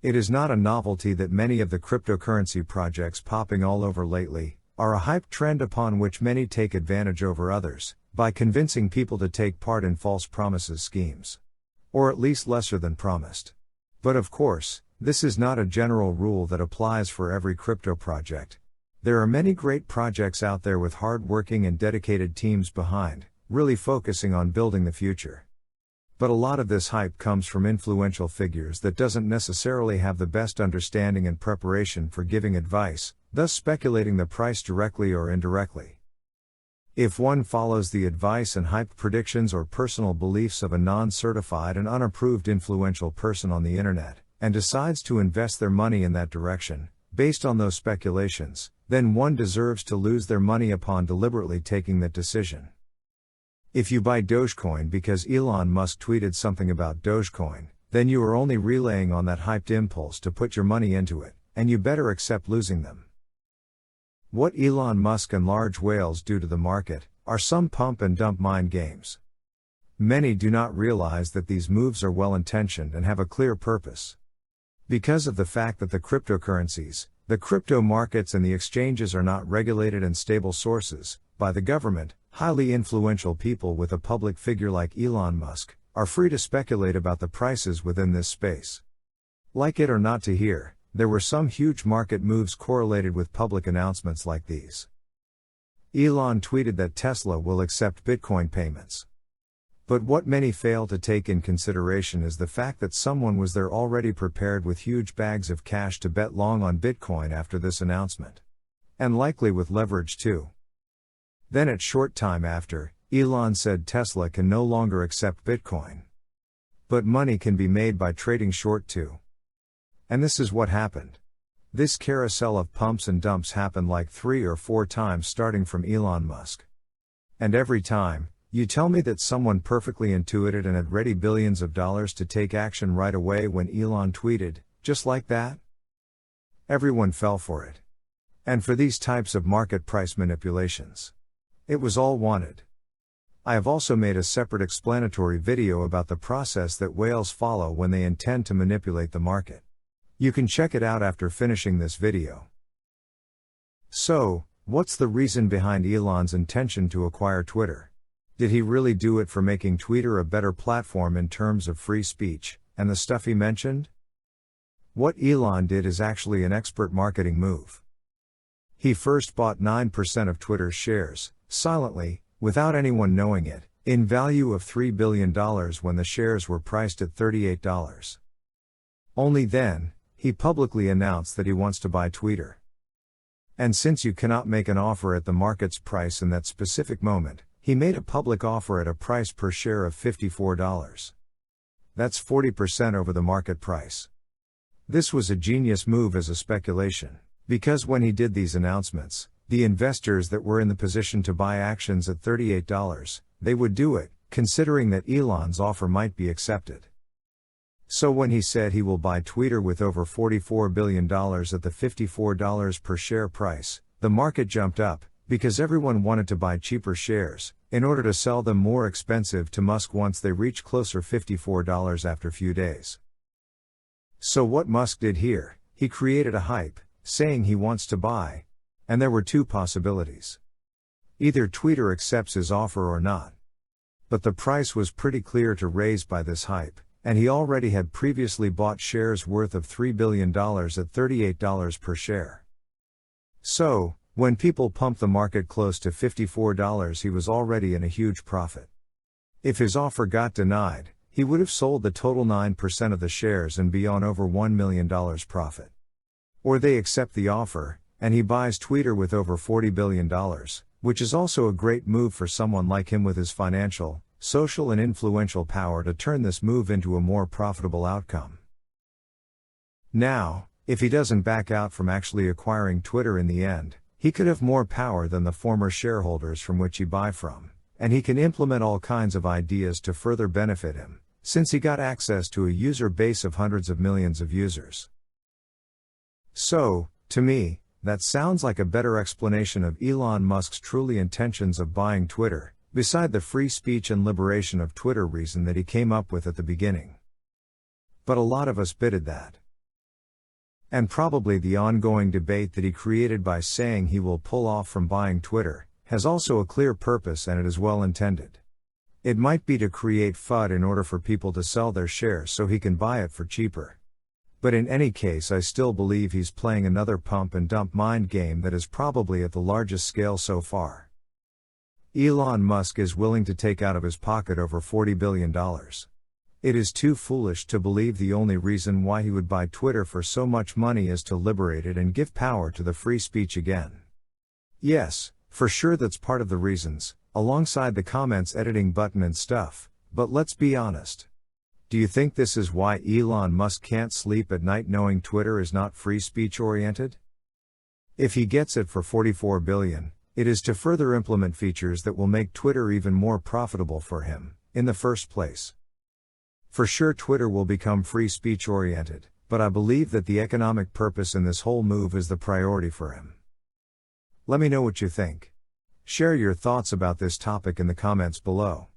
It is not a novelty that many of the cryptocurrency projects popping all over lately are a hype trend upon which many take advantage over others, by convincing people to take part in false promises schemes. Or at least lesser than promised. But of course, this is not a general rule that applies for every crypto project. There are many great projects out there with hard-working and dedicated teams behind, really focusing on building the future. But a lot of this hype comes from influential figures that doesn't necessarily have the best understanding and preparation for giving advice, thus speculating the price directly or indirectly. If one follows the advice and hype predictions or personal beliefs of a non-certified and unapproved influential person on the internet, and decides to invest their money in that direction, based on those speculations, then one deserves to lose their money upon deliberately taking that decision. If you buy Dogecoin because Elon Musk tweeted something about Dogecoin, then you are only relaying on that hyped impulse to put your money into it, and you better accept losing them. What Elon Musk and large whales do to the market are some pump and dump mind games. Many do not realize that these moves are well-intentioned and have a clear purpose. Because of the fact that the cryptocurrencies, the crypto markets and the exchanges are not regulated and stable sources, by the government, highly influential people with a public figure like Elon Musk, are free to speculate about the prices within this space. Like it or not to hear, there were some huge market moves correlated with public announcements like these. Elon tweeted that Tesla will accept Bitcoin payments. But what many fail to take in consideration is the fact that someone was there already prepared with huge bags of cash to bet long on Bitcoin after this announcement. And likely with leverage too. Then at short time after, Elon said Tesla can no longer accept Bitcoin. But money can be made by trading short too. And this is what happened. This carousel of pumps and dumps happened like 3 or 4 times starting from Elon Musk. And every time, you tell me that someone perfectly intuited and had ready billions of dollars to take action right away when Elon tweeted, just like that? Everyone fell for it. And for these types of market price manipulations. It was all wanted. I have also made a separate explanatory video about the process that whales follow when they intend to manipulate the market. You can check it out after finishing this video. So, what's the reason behind Elon's intention to acquire Twitter? Did he really do it for making Twitter a better platform in terms of free speech, and the stuff he mentioned? What Elon did is actually an expert marketing move. He first bought 9% of Twitter's shares, silently, without anyone knowing it, in value of $3 billion when the shares were priced at $38. Only then, he publicly announced that he wants to buy Twitter. And since you cannot make an offer at the market's price in that specific moment, he made a public offer at a price per share of $54. That's 40% over the market price. This was a genius move as a speculation, because when he did these announcements, the investors that were in the position to buy actions at $38, they would do it, considering that Elon's offer might be accepted. So when he said he will buy Twitter with over $44 billion at the $54 per share price, the market jumped up, because everyone wanted to buy cheaper shares, in order to sell them more expensive to Musk once they reached closer $54 after few days. So what Musk did here, he created a hype, saying he wants to buy. And there were 2 possibilities. Either Twitter accepts his offer or not. But the price was pretty clear to raise by this hype, and he already had previously bought shares worth of $3 billion at $38 per share. So, when people pumped the market close to $54, he was already in a huge profit. If his offer got denied, he would have sold the total 9% of the shares and be on over $1 million profit. Or they accept the offer, and he buys Twitter with over $40 billion, which is also a great move for someone like him with his financial, social and influential power to turn this move into a more profitable outcome. Now, if he doesn't back out from actually acquiring Twitter in the end, he could have more power than the former shareholders from which he buy from, and he can implement all kinds of ideas to further benefit him, since he got access to a user base of hundreds of millions of users. So, to me, that sounds like a better explanation of Elon Musk's truly intentions of buying Twitter, beside the free speech and liberation of Twitter reason that he came up with at the beginning. But a lot of us bidded that. And probably the ongoing debate that he created by saying he will pull off from buying Twitter, has also a clear purpose, and it is well intended. It might be to create FUD in order for people to sell their shares so he can buy it for cheaper. But in any case, I still believe he's playing another pump and dump mind game that is probably at the largest scale so far. Elon Musk is willing to take out of his pocket over $40 billion. It is too foolish to believe the only reason why he would buy Twitter for so much money is to liberate it and give power to the free speech again. Yes, for sure that's part of the reasons, alongside the comments editing button and stuff, but let's be honest. Do you think this is why Elon Musk can't sleep at night knowing Twitter is not free speech oriented? If he gets it for $44 billion, it is to further implement features that will make Twitter even more profitable for him, in the first place. For sure Twitter will become free speech oriented, but I believe that the economic purpose in this whole move is the priority for him. Let me know what you think. Share your thoughts about this topic in the comments below.